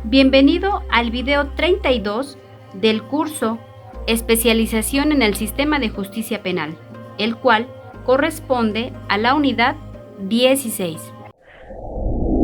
Bienvenido al video 32 del curso Especialización en el Sistema de Justicia Penal, el cual corresponde a la unidad 16.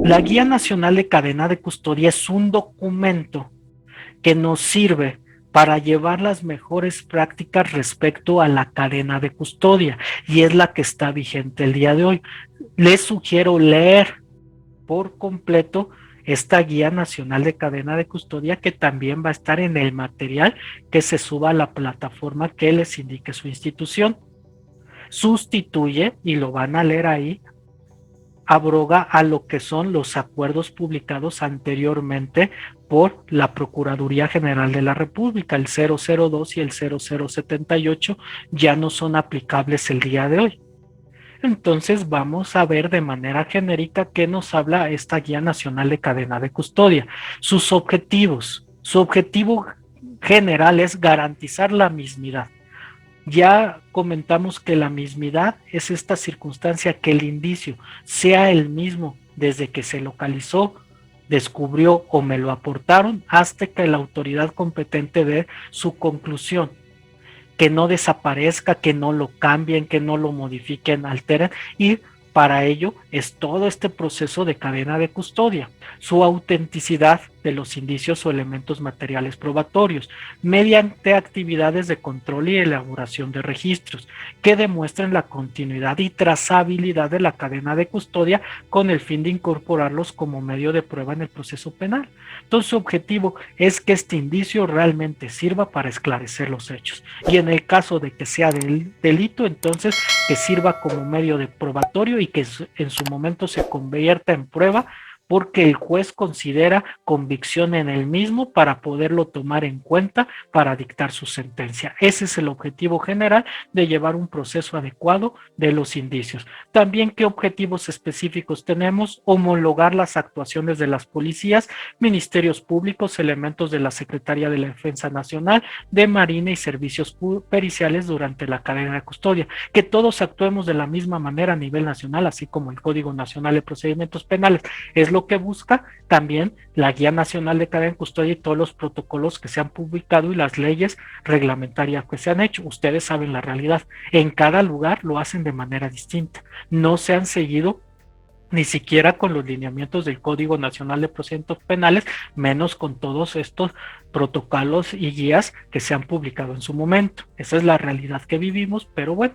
La Guía Nacional de Cadena de Custodia es un documento que nos sirve para llevar las mejores prácticas respecto a la cadena de custodia y es la que está vigente el día de hoy. Les sugiero leer por completo esta Guía Nacional de Cadena de Custodia, que también va a estar en el material que se suba a la plataforma que les indique su institución. Sustituye, y lo van a leer ahí, abroga a lo que son los acuerdos publicados anteriormente por la Procuraduría General de la República. El 002 y el 0078 ya no son aplicables el día de hoy. Entonces vamos a ver de manera genérica qué nos habla esta Guía Nacional de Cadena de Custodia. Sus objetivos. Su objetivo general es garantizar la mismidad. Ya comentamos que la mismidad es esta circunstancia que el indicio sea el mismo desde que se localizó, descubrió o me lo aportaron hasta que la autoridad competente dé su conclusión, que no desaparezca, que no lo cambien, que no lo modifiquen, alteren, y para ello es todo este proceso de cadena de custodia. Su autenticidad de los indicios o elementos materiales probatorios, mediante actividades de control y elaboración de registros, que demuestren la continuidad y trazabilidad de la cadena de custodia con el fin de incorporarlos como medio de prueba en el proceso penal. Entonces, su objetivo es que este indicio realmente sirva para esclarecer los hechos. Y en el caso de que sea del delito, entonces que sirva como medio de probatorio y que en su momento se convierta en prueba porque el juez considera convicción en el mismo para poderlo tomar en cuenta para dictar su sentencia. Ese es el objetivo general de llevar un proceso adecuado de los indicios. También, ¿qué objetivos específicos tenemos? Homologar las actuaciones de las policías, ministerios públicos, elementos de la Secretaría de la Defensa Nacional, de Marina y servicios periciales durante la cadena de custodia. Que todos actuemos de la misma manera a nivel nacional, así como el Código Nacional de Procedimientos Penales. Es lo que busca también la Guía Nacional de Cadena de Custodia y todos los protocolos que se han publicado y las leyes reglamentarias que se han hecho. Ustedes saben la realidad. En cada lugar lo hacen de manera distinta. No se han seguido ni siquiera con los lineamientos del Código Nacional de Procedimientos Penales, menos con todos estos protocolos y guías que se han publicado en su momento. Esa es la realidad que vivimos, pero bueno,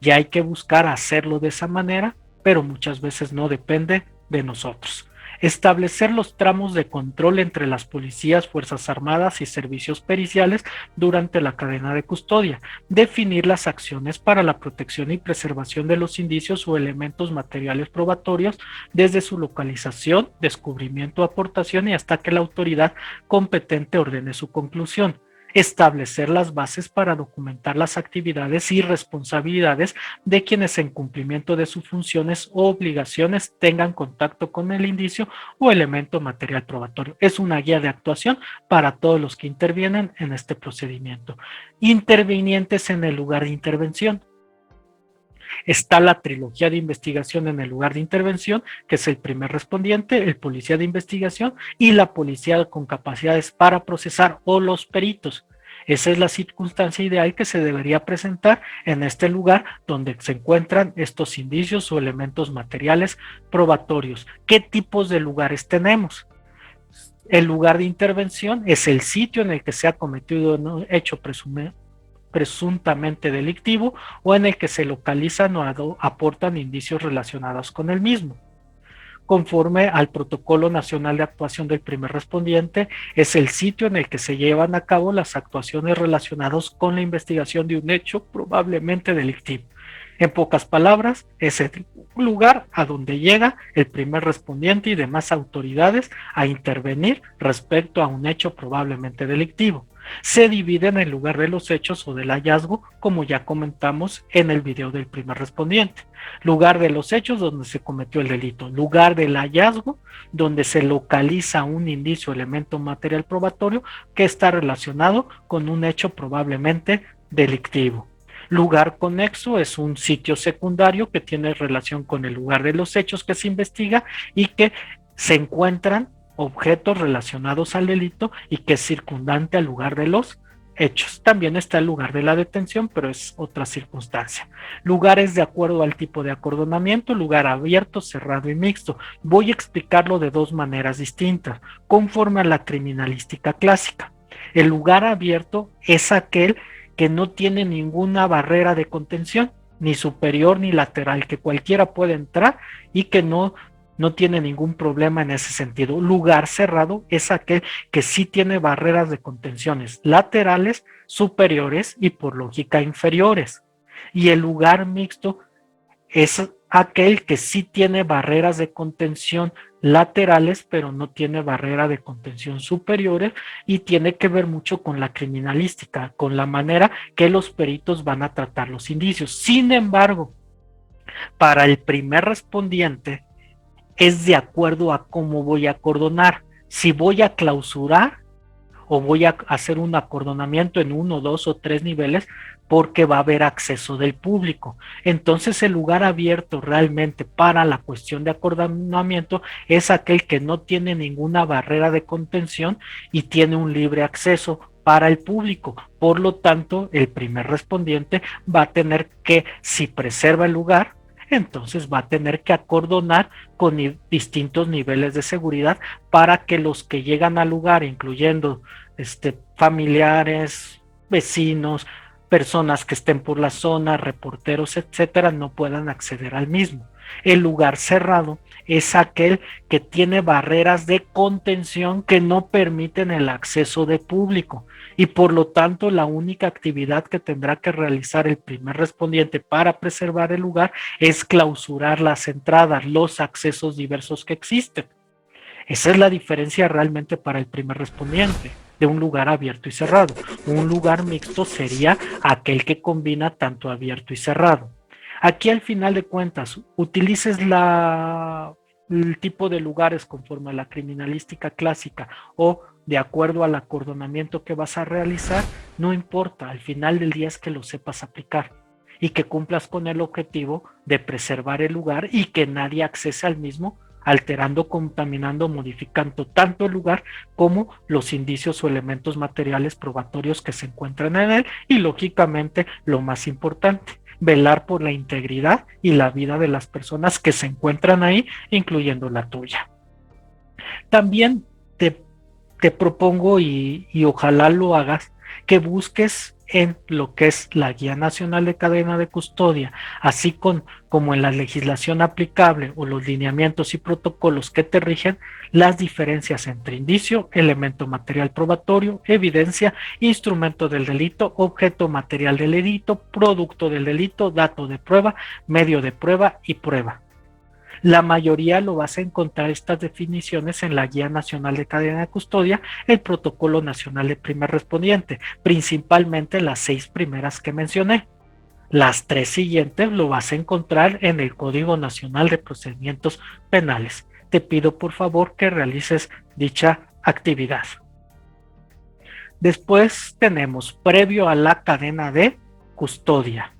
ya hay que buscar hacerlo de esa manera, pero muchas veces no depende de nosotros. Establecer los tramos de control entre las policías, fuerzas armadas y servicios periciales durante la cadena de custodia. Definir las acciones para la protección y preservación de los indicios o elementos materiales probatorios desde su localización, descubrimiento, aportación y hasta que la autoridad competente ordene su conclusión. Establecer las bases para documentar las actividades y responsabilidades de quienes en cumplimiento de sus funciones o obligaciones tengan contacto con el indicio o elemento material probatorio. Es una guía de actuación para todos los que intervienen en este procedimiento. Intervinientes en el lugar de intervención. Está la trilogía de investigación en el lugar de intervención, que es el primer respondiente, el policía de investigación y la policía con capacidades para procesar o los peritos. Esa es la circunstancia ideal que se debería presentar en este lugar donde se encuentran estos indicios o elementos materiales probatorios. ¿Qué tipos de lugares tenemos? El lugar de intervención es el sitio en el que se ha cometido un hecho presuntamente delictivo o en el que se localizan o aportan indicios relacionados con el mismo. Conforme al Protocolo Nacional de Actuación del Primer Respondiente, es el sitio en el que se llevan a cabo las actuaciones relacionadas con la investigación de un hecho probablemente delictivo. En pocas palabras, es el lugar a donde llega el primer respondiente y demás autoridades a intervenir respecto a un hecho probablemente delictivo. Se divide en el lugar de los hechos o del hallazgo, como ya comentamos en el video del primer respondiente. Lugar de los hechos donde se cometió el delito. Lugar del hallazgo donde se localiza un indicio o elemento material probatorio que está relacionado con un hecho probablemente delictivo. Lugar conexo es un sitio secundario que tiene relación con el lugar de los hechos que se investiga y que se encuentran objetos relacionados al delito y que es circundante al lugar de los hechos. También está el lugar de la detención, pero es otra circunstancia. Lugares de acuerdo al tipo de acordonamiento, lugar abierto, cerrado y mixto. Voy a explicarlo de dos maneras distintas, conforme a la criminalística clásica. El lugar abierto es aquel que no tiene ninguna barrera de contención, ni superior ni lateral, que cualquiera puede entrar y que no tiene ningún problema en ese sentido. Lugar cerrado es aquel que sí tiene barreras de contenciones laterales, superiores y por lógica inferiores. Y el lugar mixto es aquel que sí tiene barreras de contención laterales, pero no tiene barrera de contención superiores, y tiene que ver mucho con la criminalística, con la manera que los peritos van a tratar los indicios. Sin embargo, para el primer respondiente es de acuerdo a cómo voy a acordonar. Si voy a clausurar o voy a hacer un acordonamiento en 1, 2 o 3 niveles, porque va a haber acceso del público. Entonces el lugar abierto realmente para la cuestión de acordonamiento es aquel que no tiene ninguna barrera de contención y tiene un libre acceso para el público. Por lo tanto, el primer respondiente va a tener que, si preserva el lugar, entonces va a tener que acordonar con distintos niveles de seguridad para que los que llegan al lugar, incluyendo familiares, vecinos, personas que estén por la zona, reporteros, etcétera, no puedan acceder al mismo. El lugar cerrado es aquel que tiene barreras de contención que no permiten el acceso de público, y por lo tanto la única actividad que tendrá que realizar el primer respondiente para preservar el lugar es clausurar las entradas, los accesos diversos que existen. Esa es la diferencia realmente para el primer respondiente de un lugar abierto y cerrado. Un lugar mixto sería aquel que combina tanto abierto y cerrado. Aquí al final de cuentas, utilices el tipo de lugares conforme a la criminalística clásica o de acuerdo al acordonamiento que vas a realizar, no importa, al final del día es que lo sepas aplicar y que cumplas con el objetivo de preservar el lugar y que nadie accese al mismo, alterando, contaminando, modificando tanto el lugar como los indicios o elementos materiales probatorios que se encuentran en él, y lógicamente lo más importante, velar por la integridad y la vida de las personas que se encuentran ahí, incluyendo la tuya. También te propongo, y ojalá lo hagas, que busques en lo que es la Guía Nacional de Cadena de Custodia, así como en la legislación aplicable o los lineamientos y protocolos que te rigen, las diferencias entre indicio, elemento material probatorio, evidencia, instrumento del delito, objeto material del delito, producto del delito, dato de prueba, medio de prueba y prueba. La mayoría lo vas a encontrar estas definiciones en la Guía Nacional de Cadena de Custodia, el Protocolo Nacional de Primer Respondiente, principalmente las 6 primeras que mencioné. Las 3 siguientes lo vas a encontrar en el Código Nacional de Procedimientos Penales. Te pido por favor que realices dicha actividad. Después tenemos previo a la cadena de custodia.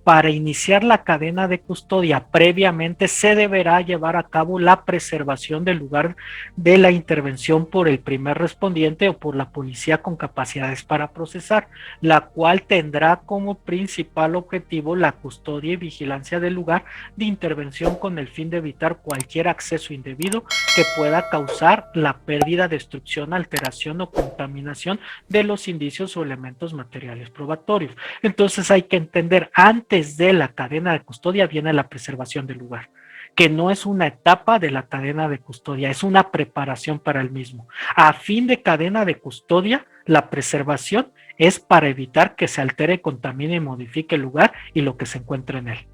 Para iniciar la cadena de custodia, previamente se deberá llevar a cabo la preservación del lugar de la intervención por el primer respondiente o por la policía con capacidades para procesar, la cual tendrá como principal objetivo la custodia y vigilancia del lugar de intervención con el fin de evitar cualquier acceso indebido que pueda causar la pérdida, destrucción, alteración o contaminación de los indicios o elementos materiales probatorios. Entonces hay que entender, antes de la cadena de custodia viene la preservación del lugar, que no es una etapa de la cadena de custodia, es una preparación para el mismo. A fin de cadena de custodia, la preservación es para evitar que se altere, contamine y modifique el lugar y lo que se encuentra en él.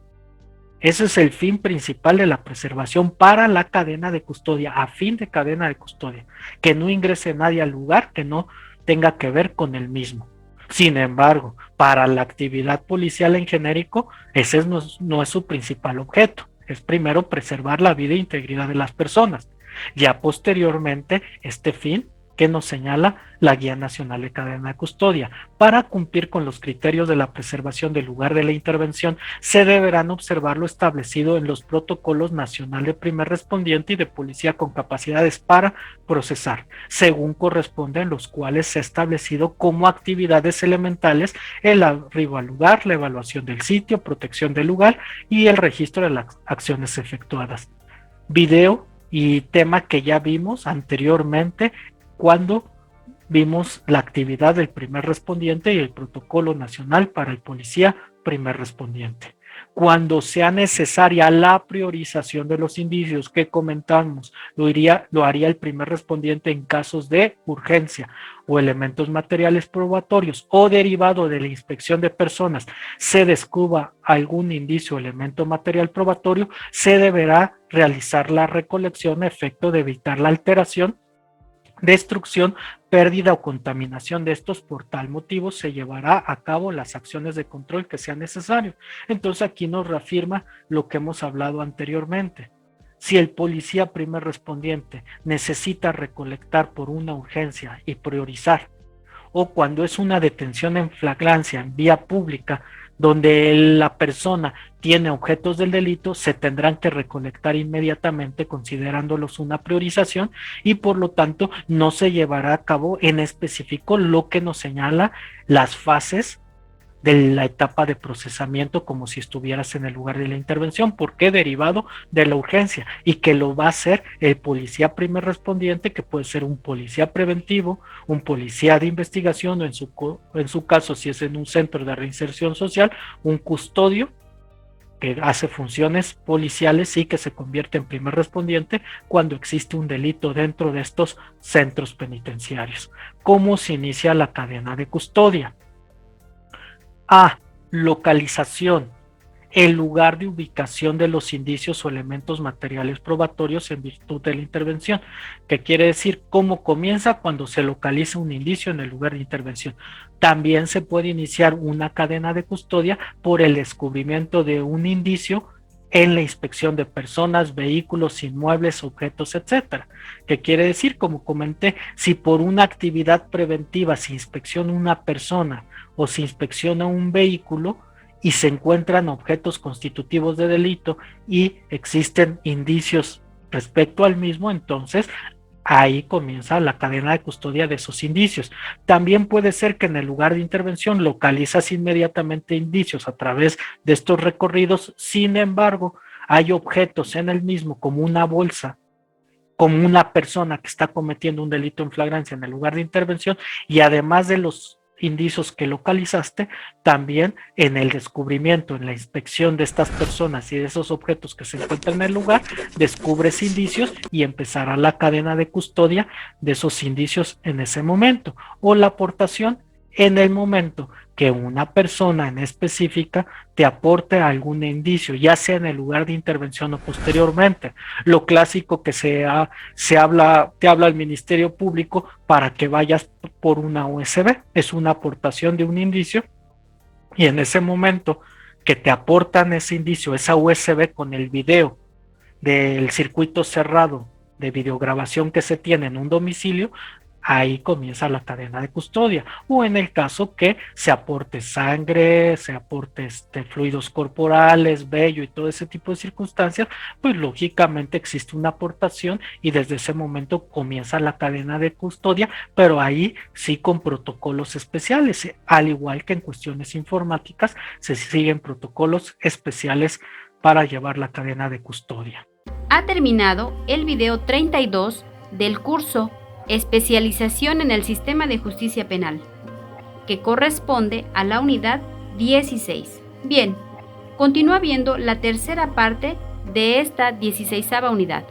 Ese es el fin principal de la preservación para la cadena de custodia, a fin de cadena de custodia, que no ingrese nadie al lugar que no tenga que ver con el mismo. Sin embargo, para la actividad policial en genérico, ese no es su principal objeto. Es primero preservar la vida e integridad de las personas. Ya posteriormente, este fin, que nos señala la Guía Nacional de Cadena de Custodia. Para cumplir con los criterios de la preservación del lugar de la intervención, se deberán observar lo establecido en los protocolos nacional de primer respondiente y de policía con capacidades para procesar, según corresponden, los cuales se ha establecido como actividades elementales el arribo al lugar, la evaluación del sitio, protección del lugar y el registro de las acciones efectuadas. Video y tema que ya vimos anteriormente cuando vimos la actividad del primer respondiente y el protocolo nacional para el policía primer respondiente. Cuando sea necesaria la priorización de los indicios que comentamos, lo haría el primer respondiente en casos de urgencia o elementos materiales probatorios o derivado de la inspección de personas se descubra algún indicio o elemento material probatorio, se deberá realizar la recolección a efecto de evitar la alteración, destrucción, pérdida o contaminación de estos. Por tal motivo se llevará a cabo las acciones de control que sean necesarias. Entonces aquí nos reafirma lo que hemos hablado anteriormente. Si el policía primer respondiente necesita recolectar por una urgencia y priorizar, o cuando es una detención en flagrancia en vía pública donde la persona tiene objetos del delito, se tendrán que recolectar inmediatamente considerándolos una priorización y por lo tanto no se llevará a cabo en específico lo que nos señala las fases de la etapa de procesamiento como si estuvieras en el lugar de la intervención, porque derivado de la urgencia y que lo va a hacer el policía primer respondiente, que puede ser un policía preventivo, un policía de investigación o en su caso si es en un centro de reinserción social, un custodio que hace funciones policiales y que se convierte en primer respondiente cuando existe un delito dentro de estos centros penitenciarios. ¿Cómo se inicia la cadena de custodia? A. Localización. El lugar de ubicación de los indicios o elementos materiales probatorios en virtud de la intervención, que quiere decir cómo comienza cuando se localiza un indicio en el lugar de intervención. También se puede iniciar una cadena de custodia por el descubrimiento de un indicio en la inspección de personas, vehículos, inmuebles, objetos, etcétera. ¿Qué quiere decir? Como comenté, si por una actividad preventiva se inspecciona una persona o se inspecciona un vehículo y se encuentran objetos constitutivos de delito y existen indicios respecto al mismo, entonces ahí comienza la cadena de custodia de esos indicios. También puede ser que en el lugar de intervención localizas inmediatamente indicios a través de estos recorridos, sin embargo, hay objetos en el mismo como una bolsa, como una persona que está cometiendo un delito en flagrancia en el lugar de intervención y además de los indicios que localizaste, también en el descubrimiento, en la inspección de estas personas y de esos objetos que se encuentran en el lugar, descubres indicios y empezará la cadena de custodia de esos indicios en ese momento, o la aportación en el momento que una persona en específica te aporte algún indicio, ya sea en el lugar de intervención o posteriormente. Lo clásico que te habla el Ministerio Público para que vayas por una USB, es una aportación de un indicio y en ese momento que te aportan ese indicio, esa USB con el video del circuito cerrado de videograbación que se tiene en un domicilio, ahí comienza la cadena de custodia. O en el caso que se aporte sangre, se aporte fluidos corporales, vello y todo ese tipo de circunstancias, pues lógicamente existe una aportación y desde ese momento comienza la cadena de custodia, pero ahí sí con protocolos especiales, al igual que en cuestiones informáticas se siguen protocolos especiales para llevar la cadena de custodia. Ha terminado el video 32 del curso Especialización en el Sistema de Justicia Penal, que corresponde a la unidad 16. Bien, continúa viendo la tercera parte de esta 16ª unidad.